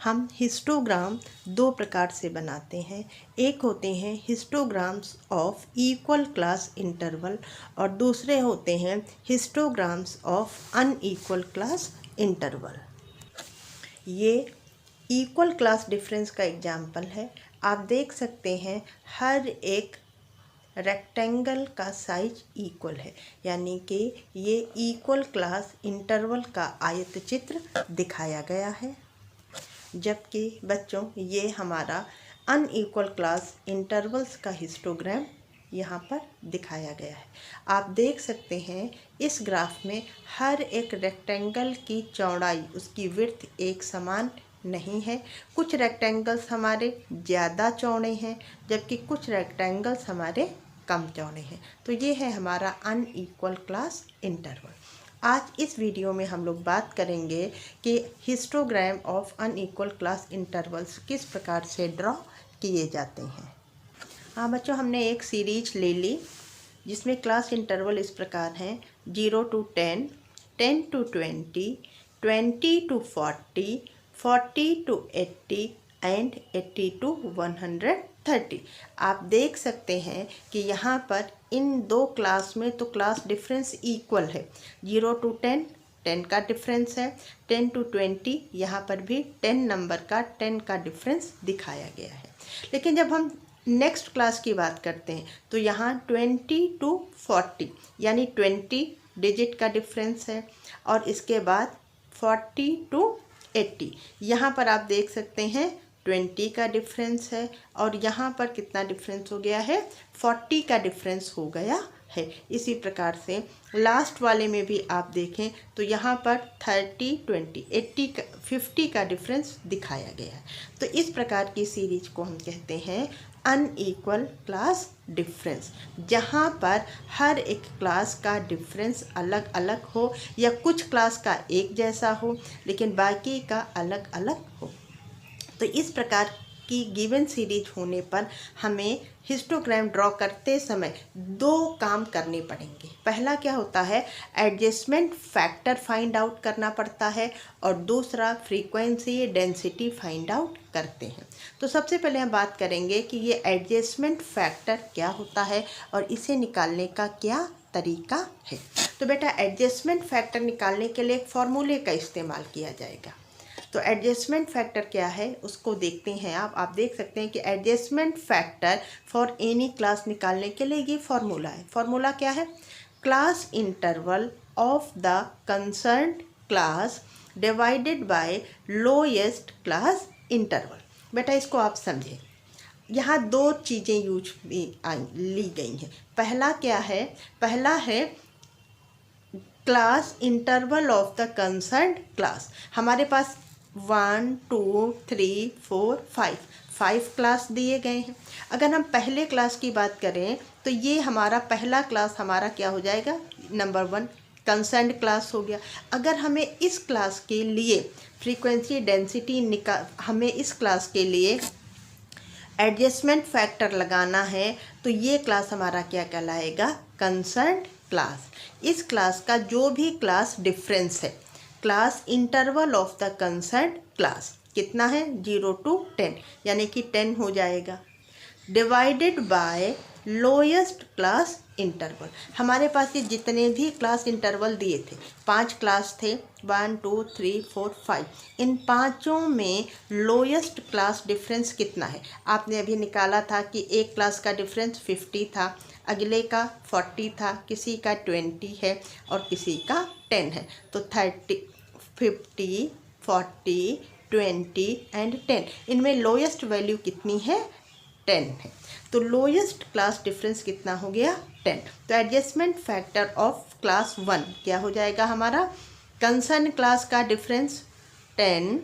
हम हिस्टोग्राम दो प्रकार से बनाते हैं। एक होते हैं histograms of equal class interval और दूसरे होते हैं histograms of unequal class interval. ये इक्वल क्लास डिफरेंस का एग्जाम्पल है। आप देख सकते हैं हर एक रेक्टेंगल का साइज इक्वल है, यानी कि ये इक्वल क्लास इंटरवल का आयत चित्र दिखाया गया है। जबकि बच्चों ये हमारा अनइक्वल क्लास इंटरवल्स का हिस्टोग्राम यहाँ पर दिखाया गया है। आप देख सकते हैं इस ग्राफ में हर एक रेक्टेंगल की चौड़ाई, उसकी विड्थ एक समान नहीं है। कुछ रेक्टेंगल्स हमारे ज़्यादा चौड़े हैं जबकि कुछ रेक्टेंगल्स हमारे कम चौड़े हैं। तो ये है हमारा अनइक्वल क्लास इंटरवल। आज इस वीडियो में हम लोग बात करेंगे कि histogram of unequal class intervals किस प्रकार से ड्रॉ किए जाते हैं। हाँ बच्चों, हमने एक सीरीज ले ली जिसमें क्लास इंटरवल इस प्रकार हैं: 0 to 10, 10 to 20, 20 to 40, 40 to 80 and 80 to 130। आप देख सकते हैं कि यहाँ पर इन दो क्लास में तो क्लास डिफरेंस इक्वल है। 0 to 10 10 का डिफरेंस है, 10 to 20 यहाँ पर भी 10 नंबर का 10 का डिफरेंस दिखाया गया है। लेकिन जब हम नेक्स्ट क्लास की बात करते हैं तो यहाँ 20 to 40 यानी 20 डिजिट का डिफरेंस है और इसके बाद 40 to 80 यहाँ पर आप देख सकते हैं 20 का डिफरेंस है और यहाँ पर कितना डिफरेंस हो गया है, 40 का डिफरेंस हो गया है। इसी प्रकार से लास्ट वाले में भी आप देखें तो यहाँ पर 30, 20, 80 का 50 का डिफरेंस दिखाया गया है। तो इस प्रकार की सीरीज को हम कहते हैं अनइक्वल क्लास डिफरेंस, जहाँ पर हर एक क्लास का डिफरेंस अलग अलग हो या कुछ क्लास का एक जैसा हो लेकिन बाकी का अलग अलग हो। तो इस प्रकार की गिवन सीरीज होने पर हमें हिस्टोग्राम ड्रॉ करते समय दो काम करने पड़ेंगे। पहला क्या होता है, एडजस्टमेंट फैक्टर फाइंड आउट करना पड़ता है और दूसरा फ्रीक्वेंसी डेंसिटी फाइंड आउट करते हैं। तो सबसे पहले हम बात करेंगे कि ये एडजस्टमेंट फैक्टर क्या होता है और इसे निकालने का क्या तरीका है। तो बेटा एडजस्टमेंट फैक्टर निकालने के लिए एक फॉर्मूले का इस्तेमाल किया जाएगा। तो एडजस्टमेंट फैक्टर क्या है उसको देखते हैं। आप देख सकते हैं कि adjustment factor for any class निकालने के लिए ये फॉर्मूला है। फॉर्मूला क्या है, class interval of the concerned class divided by lowest class interval. बेटा इसको आप समझें, यहाँ दो चीज़ें ली गई हैं। पहला क्या है, पहला है class interval of the concerned class. हमारे पास 1, 2, 3, 4, 5 क्लास दिए गए हैं। अगर हम पहले क्लास की बात करें तो ये हमारा पहला क्लास हमारा क्या हो जाएगा, नंबर 1 कंसर्न्ड क्लास हो गया। अगर हमें इस क्लास के लिए फ्रीक्वेंसी डेंसिटी हमें इस क्लास के लिए एडजस्टमेंट फैक्टर लगाना है तो ये क्लास हमारा क्या कहलाएगा, कंसर्न्ड क्लास। इस क्लास का जो भी क्लास डिफरेंस है, class interval of the concerned class कितना है, 0 to 10 यानी कि 10 हो जाएगा, divided by lowest class interval. हमारे पास ये जितने भी क्लास इंटरवल दिए थे, 5 क्लास थे, 1, 2, 3, 4, 5। इन पाँचों में लोएस्ट क्लास डिफरेंस कितना है, आपने अभी निकाला था कि एक क्लास का डिफरेंस 50 था, अगले का 40 था, किसी का 20 है और किसी का 10 है। तो 30, 50, 40, 20 एंड 10, इनमें लोएस्ट वैल्यू कितनी है, 10 है। तो लोएस्ट क्लास डिफरेंस कितना हो गया, 10। तो एडजस्टमेंट फैक्टर ऑफ क्लास 1 क्या हो जाएगा हमारा, कंसर्न क्लास का difference 10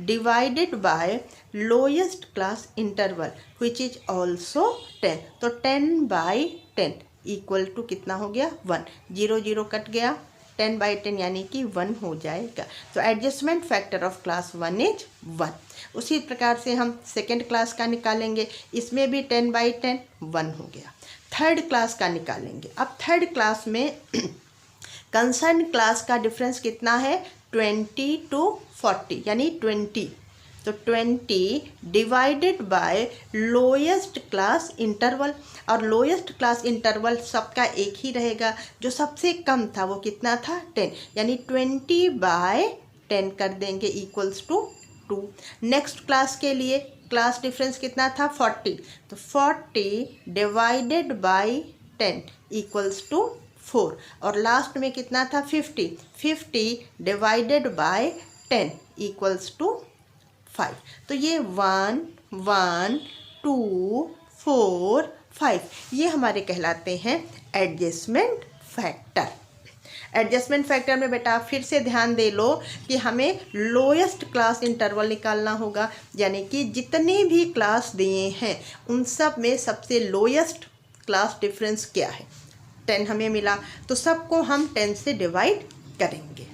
divided bye lowest class interval which is also 10। तो 10/10 इक्वल टू कितना हो गया, 1। 0 0 कट गया, 10/10 यानी कि 1 हो जाएगा। तो adjustment factor of class 1 is 1। उसी प्रकार से हम सेकेंड क्लास का निकालेंगे, इसमें भी 10/10 1 हो गया। थर्ड क्लास का निकालेंगे। अब थर्ड क्लास में कंसर्न क्लास का डिफरेंस कितना है, 20 to 40 यानी 20 तो 20 divided by lowest class interval, और लोएस्ट क्लास इंटरवल सबका एक ही रहेगा, जो सबसे कम था वो कितना था 10, यानी 20/10 कर देंगे इक्वल्स टू 2। नेक्स्ट क्लास के लिए क्लास डिफरेंस कितना था 40, तो 40 डिवाइडेड बाय 10 इक्वल्स टू 4, और लास्ट में कितना था 50 डिवाइडेड बाय 10 इक्वल्स टू 5। तो ये 1 1 2 4 5 ये हमारे कहलाते हैं एडजस्टमेंट फैक्टर। एडजस्टमेंट फैक्टर में बेटा फिर से ध्यान दे लो कि हमें लोएस्ट क्लास इंटरवल निकालना होगा, यानी कि जितने भी क्लास दिए हैं उन सब में सबसे लोएस्ट क्लास डिफरेंस क्या है। 10 हमें मिला तो सबको हम 10 से डिवाइड करेंगे।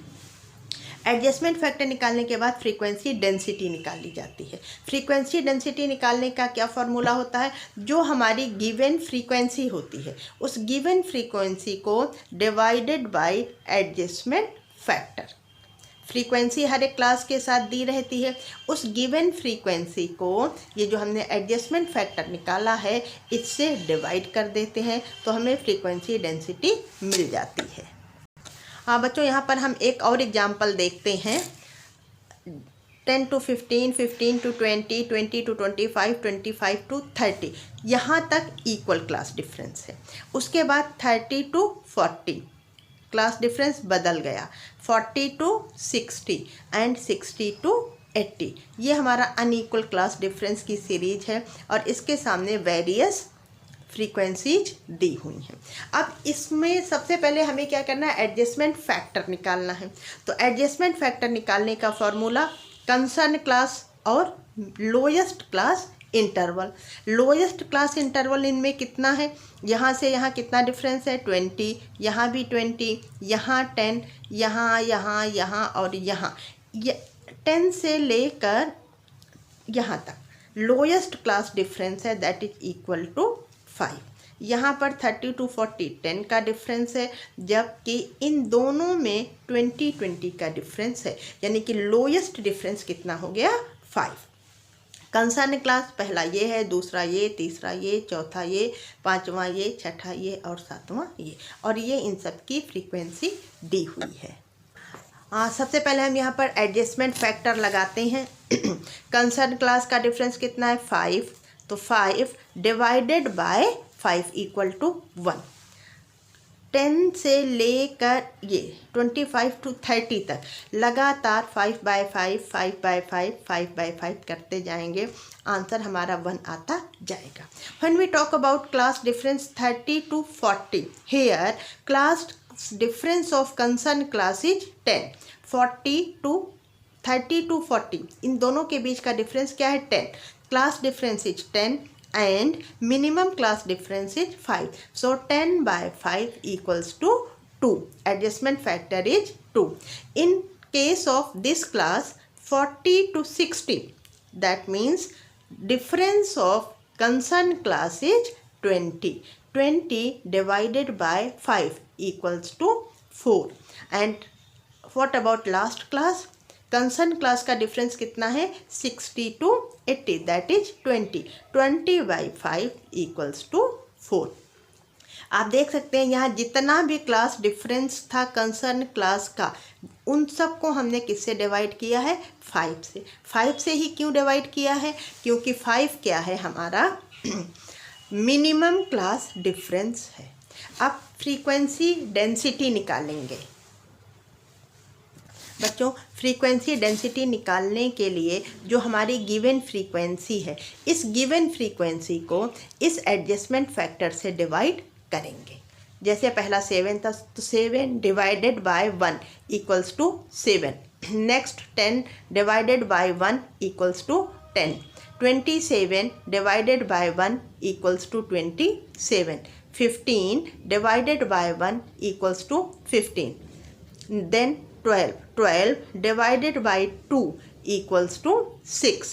एडजस्टमेंट फैक्टर निकालने के बाद फ्रीक्वेंसी डेंसिटी निकाली जाती है। फ्रीक्वेंसी डेंसिटी निकालने का क्या फार्मूला होता है, जो हमारी गिवन फ्रीक्वेंसी होती है उस गिवन फ्रीक्वेंसी को divided by adjustment factor. Frequency हर एक क्लास के साथ दी रहती है, उस गिवन फ्रीक्वेंसी को ये जो हमने एडजस्टमेंट फैक्टर निकाला है इससे डिवाइड कर देते हैं, तो हमें फ्रीक्वेंसी डेंसिटी मिल जाती है। हाँ बच्चों, यहाँ पर हम एक और एग्जाम्पल देखते हैं। 10 to 15, 15 to 20, 20 to 25, 25 to 30 यहाँ तक इक्वल क्लास डिफरेंस है। उसके बाद 30 to 40 क्लास डिफरेंस बदल गया, 40 to 60 एंड 60 to 80 ये हमारा अनइक्वल क्लास डिफरेंस की सीरीज है, और इसके सामने वेरियस फ्रीक्वेंसीज दी हुई हैं। अब इसमें सबसे पहले हमें क्या करना है, एडजस्टमेंट फैक्टर निकालना है। तो एडजस्टमेंट फैक्टर निकालने का फॉर्मूला कंसर्न क्लास और lowest class interval. Lowest class interval इनमें कितना है, यहाँ से यहाँ कितना डिफरेंस है 20, यहाँ भी 20, यहाँ 10, यहाँ और यहाँ 10 से लेकर यहाँ तक लोएस्ट क्लास डिफरेंस है, दैट इज इक्वल टू 5। यहाँ पर 30 to 40 10 का डिफरेंस है, जबकि इन दोनों में 20 का डिफरेंस है, यानी कि लोएस्ट डिफरेंस कितना हो गया 5। कंसर्न क्लास पहला ये है, दूसरा ये, तीसरा ये, चौथा ये, पांचवा ये, छठा ये और सातवां ये, और ये इन सब की फ्रीक्वेंसी दी हुई है। सबसे पहले हम यहाँ पर एडजस्टमेंट फैक्टर लगाते हैं। कंसर्न क्लास का डिफरेंस कितना है 5, तो 5 डिवाइडेड बाय 5 इक्वल टू 1। 10 से लेकर ये 25 to 30 तक लगातार 5/5, 5/5, 5/5 करते जाएंगे, आंसर हमारा 1 आता जाएगा। When we talk about class difference 30 to 40, here class difference of concerned class is 10। 30 to 40 इन दोनों के बीच का डिफरेंस क्या है 10। Class difference is 10 and minimum class difference is 5, so 10/5 equals to 2. Adjustment factor is 2. In case of this class 40 to 60, that means difference of concerned class is 20. 20 divided by 5 equals to 4. And what about last class? Concern class का difference कितना है 60 to 80, that is 20। 20/5 equals to 4। आप देख सकते हैं यहाँ जितना भी क्लास डिफरेंस था कंसर्न क्लास का, उन सब को हमने किससे डिवाइड किया है 5 से। 5 से ही क्यों डिवाइड किया है, क्योंकि 5 क्या है हमारा मिनिमम क्लास डिफरेंस है। अब फ्रीक्वेंसी डेंसिटी निकालेंगे बच्चों। फ्रीक्वेंसी डेंसिटी निकालने के लिए जो हमारी गिवन फ्रीक्वेंसी है, इस गिवन फ्रीक्वेंसी को इस एडजस्टमेंट फैक्टर से डिवाइड करेंगे। जैसे पहला 7 था, तो 7 divided by 1 equals to 7। Next 10 divided by 1 equals to 10। 27 divided by 1 equals to 27। 15 divided by 1 equals to 15। Then 12 divided by 2 equals to 6.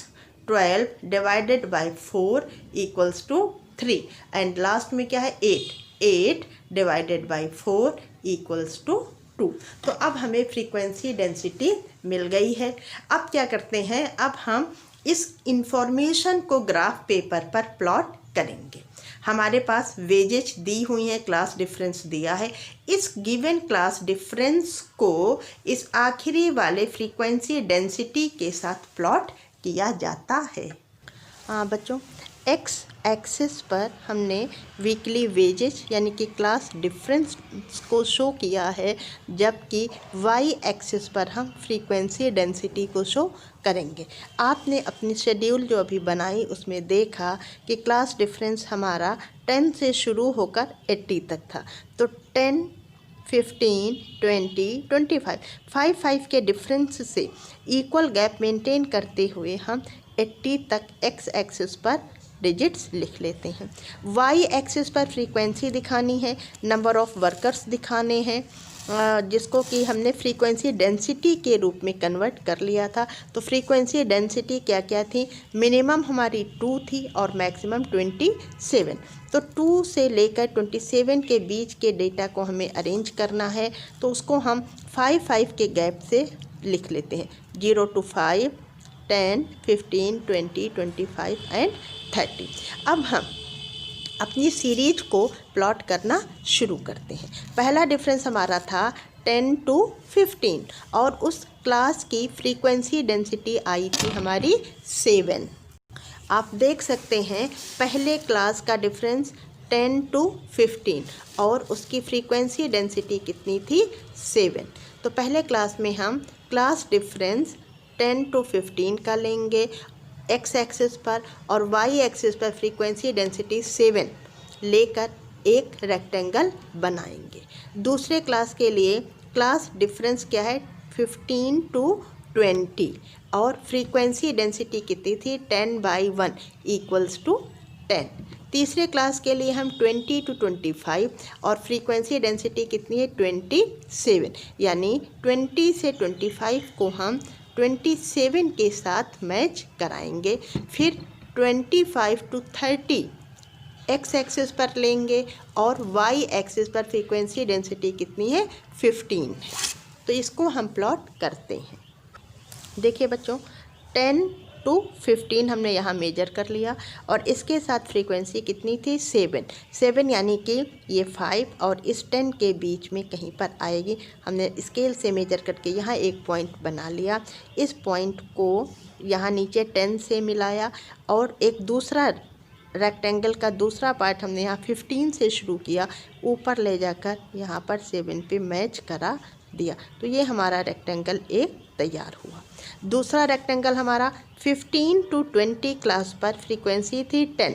12 divided by 4 equals to 3. And last में क्या है 8 divided by 4 equals to 2। तो अब हमें frequency density मिल गई है। अब क्या करते हैं, अब हम इस इंफॉर्मेशन को ग्राफ पेपर पर प्लॉट करेंगे। हमारे पास वेजेज दी हुई है, क्लास डिफरेंस दिया है। इस गिवन क्लास डिफरेंस को इस आखिरी वाले फ्रीक्वेंसी डेंसिटी के साथ प्लॉट किया जाता है। बच्चों, एक्स एक्सिस पर हमने वीकली वेजेस यानी कि क्लास डिफरेंस को शो किया है, जबकि वाई एक्सिस पर हम फ्रीक्वेंसी डेंसिटी को शो करेंगे। आपने अपनी शेड्यूल जो अभी बनाई उसमें देखा कि क्लास डिफरेंस हमारा 10 से शुरू होकर 80 तक था। तो 10, 15, 20, 25 5 के डिफरेंस से इक्वल गैप मेंटेन करते हुए हम 80 तक एक्स एक्सिस पर डिजिट्स लिख लेते हैं। वाई एक्सिस पर फ्रीक्वेंसी दिखानी है, नंबर ऑफ़ वर्कर्स दिखाने हैं, जिसको कि हमने फ्रीक्वेंसी डेंसिटी के रूप में कन्वर्ट कर लिया था। तो फ्रीक्वेंसी डेंसिटी क्या क्या थी, मिनिमम हमारी 2 थी और मैक्सिमम 27। तो 2 से लेकर 27 के बीच के डेटा को हमें अरेंज करना है, तो उसको हम 5 के गैप से लिख लेते हैं। 0 to 5, 10, 15, 20, 25 एंड 30। अब हम अपनी सीरीज को प्लॉट करना शुरू करते हैं। पहला डिफरेंस हमारा था 10 to 15 और उस क्लास की फ्रीक्वेंसी डेंसिटी आई थी हमारी 7। आप देख सकते हैं पहले क्लास का डिफरेंस 10 to 15 और उसकी फ्रीक्वेंसी डेंसिटी कितनी थी, 7। तो पहले क्लास में हम क्लास डिफरेंस 10 to 15 का लेंगे एक्स एक्सिस पर और वाई एक्सिस पर फ्रीक्वेंसी डेंसिटी 7 लेकर एक रेक्टेंगल बनाएंगे। दूसरे क्लास के लिए क्लास डिफरेंस क्या है, 15 to 20 और फ्रीक्वेंसी डेंसिटी कितनी थी, 10/1 = 10। तीसरे क्लास के लिए हम 20 to 25 और फ्रीक्वेंसी डेंसिटी कितनी है, 27। यानी 20 से 25 को हम 27 के साथ मैच कराएंगे। फिर 25 to 30 एक्स एक्सिस पर लेंगे और वाई एक्सिस पर फ्रीक्वेंसी डेंसिटी कितनी है, 15 है। तो इसको हम प्लॉट करते हैं। देखिए बच्चों, 10 to 15 हमने यहाँ मेजर कर लिया और इसके साथ फ्रीक्वेंसी कितनी थी, 7 यानी कि ये 5 और इस 10 के बीच में कहीं पर आएगी। हमने स्केल से मेजर करके यहाँ एक पॉइंट बना लिया। इस पॉइंट को यहाँ नीचे 10 से मिलाया और एक दूसरा रेक्टेंगल का दूसरा पार्ट हमने यहाँ 15 से शुरू किया, ऊपर ले जाकर यहाँ पर 7 पे मैच करा दिया। तो ये हमारा रेक्टेंगल एक तैयार हुआ। दूसरा रेक्टेंगल हमारा 15 to 20 क्लास पर फ्रीक्वेंसी थी 10।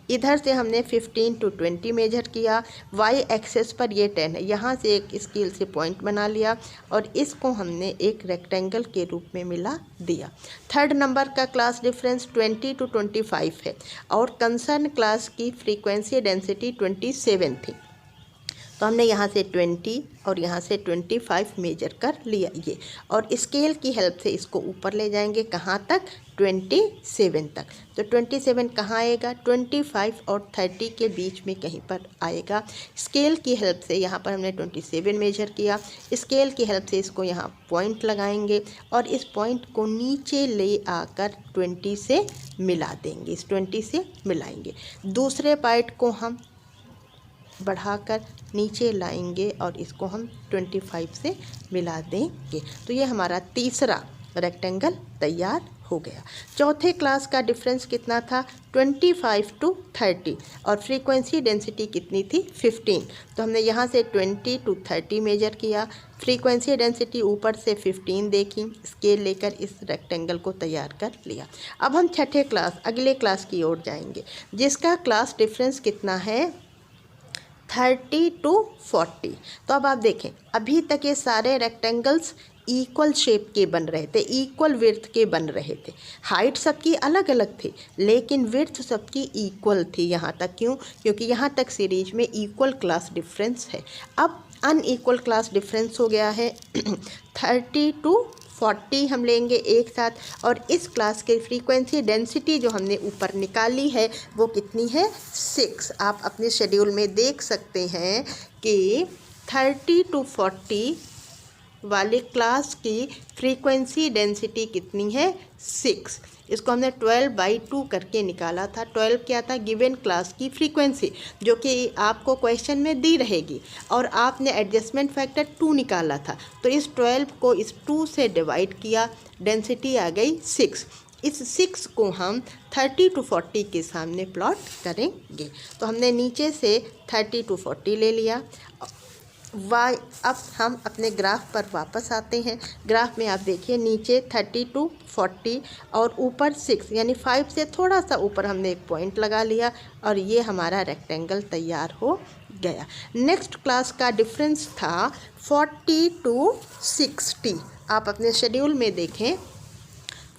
इधर से हमने 15 to 20 मेजर किया, वाई एक्सेस पर ये 10 है, यहाँ से एक स्केल से पॉइंट बना लिया और इसको हमने एक रेक्टेंगल के रूप में मिला दिया। थर्ड नंबर का क्लास डिफरेंस 20 to 25 है और कंसर्न क्लास की फ्रीक्वेंसी डेंसिटी 27 थी। तो हमने यहाँ से 20 और यहाँ से 25 मेजर कर लिया ये, और स्केल की हेल्प से इसको ऊपर ले जाएंगे कहाँ तक, 27 तक। तो 27 कहाँ आएगा, 25 और 30 के बीच में कहीं पर आएगा। स्केल की हेल्प से यहाँ पर हमने 27 मेजर किया, स्केल की हेल्प से इसको यहाँ पॉइंट लगाएंगे और इस पॉइंट को नीचे ले आकर 20 से मिला देंगे, इस 20 से मिलाएंगे। दूसरे पार्ट को हम बढ़ाकर नीचे लाएंगे और इसको हम 25 से मिला देंगे। तो ये हमारा तीसरा रेक्टेंगल तैयार हो गया। चौथे क्लास का डिफरेंस कितना था, 25 to 30 और फ्रीक्वेंसी डेंसिटी कितनी थी, 15। तो हमने यहाँ से 20 to 30 मेजर किया, फ्रीक्वेंसी डेंसिटी ऊपर से 15 देखी, स्केल लेकर इस रेक्टेंगल को तैयार कर लिया। अब हम छठे क्लास अगले क्लास की ओर जाएंगे, जिसका क्लास डिफरेंस कितना है, 30 to 40। तो अब आप देखें, अभी तक ये सारे रेक्टेंगल्स इक्वल शेप के बन रहे थे, इक्वल विड्थ के बन रहे थे। हाइट सबकी अलग अलग थी लेकिन विड्थ सबकी इक्वल थी यहाँ तक। क्यों? क्योंकि यहाँ तक सीरीज में इक्वल क्लास डिफरेंस है। अब अनइक्वल क्लास डिफरेंस हो गया है 30 to 40 हम लेंगे एक साथ, और इस क्लास के फ्रीक्वेंसी डेंसिटी जो हमने ऊपर निकाली है वो कितनी है, 6। आप अपने शेड्यूल में देख सकते हैं कि 30 to 40 वाले क्लास की फ्रीक्वेंसी डेंसिटी कितनी है 6। इसको हमने 12/2 करके निकाला था। 12 क्या था, गिवन क्लास की फ्रीक्वेंसी, जो कि आपको क्वेश्चन में दी रहेगी, और आपने एडजस्टमेंट फैक्टर 2 निकाला था। तो इस 12 को इस 2 से डिवाइड किया, डेंसिटी आ गई 6। इस 6 को हम 30 to 40 के सामने प्लॉट करेंगे। तो हमने नीचे से 30 to 40 ले लिया। अब हम अपने ग्राफ पर वापस आते हैं। ग्राफ में आप देखिए नीचे 30 to 40 और ऊपर 6 यानी 5 से थोड़ा सा ऊपर हमने एक पॉइंट लगा लिया, और ये हमारा रेक्टेंगल तैयार हो गया। नेक्स्ट क्लास का डिफरेंस था 40 to 60। आप अपने शेड्यूल में देखें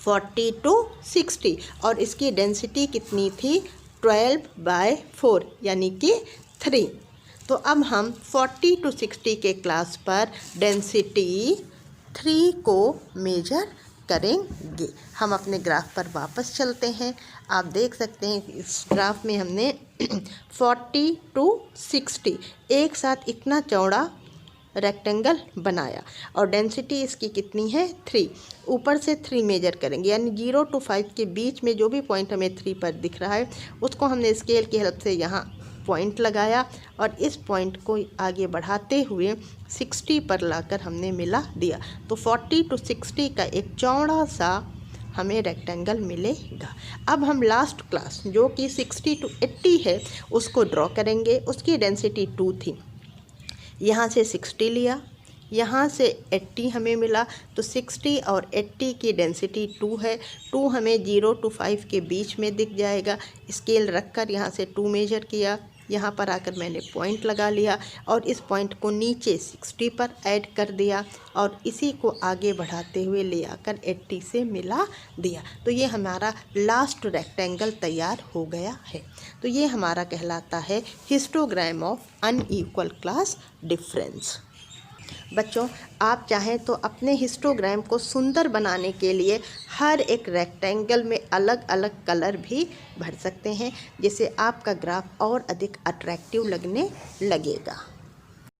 40 to 60, और इसकी डेंसिटी कितनी थी 12/4 यानी कि 3। तो अब हम 40 to 60 के क्लास पर डेंसिटी 3 को मेजर करेंगे। हम अपने ग्राफ पर वापस चलते हैं। आप देख सकते हैं इस ग्राफ में हमने 40 to 60 एक साथ इतना चौड़ा रेक्टेंगल बनाया, और डेंसिटी इसकी कितनी है 3। ऊपर से 3 मेजर करेंगे, यानी 0 to 5 के बीच में जो भी पॉइंट हमें 3 पर दिख रहा है उसको हमने स्केल की हेल्प से यहाँ पॉइंट लगाया, और इस पॉइंट को आगे बढ़ाते हुए 60 पर लाकर हमने मिला दिया। तो 40 to 60 का एक चौड़ा सा हमें रेक्टेंगल मिलेगा। अब हम लास्ट क्लास जो कि 60 to 80 है उसको ड्रॉ करेंगे। उसकी डेंसिटी 2 थी, यहाँ से 60 लिया, यहाँ से 80 हमें मिला। तो 60 और 80 की डेंसिटी 2 है। 2 हमें 0 to 5 के बीच में दिख जाएगा। स्केल रखकर यहाँ से 2 मेजर किया, यहाँ पर आकर मैंने पॉइंट लगा लिया, और इस पॉइंट को नीचे 60 पर ऐड कर दिया, और इसी को आगे बढ़ाते हुए ले आकर 80 से मिला दिया। तो ये हमारा लास्ट रेक्टेंगल तैयार हो गया है। तो ये हमारा कहलाता है histogram of unequal class difference. बच्चों, आप चाहें तो अपने हिस्टोग्राम को सुंदर बनाने के लिए हर एक रेक्टेंगल में अलग अलग कलर भी भर सकते हैं, जिससे आपका ग्राफ और अधिक अट्रैक्टिव लगने लगेगा।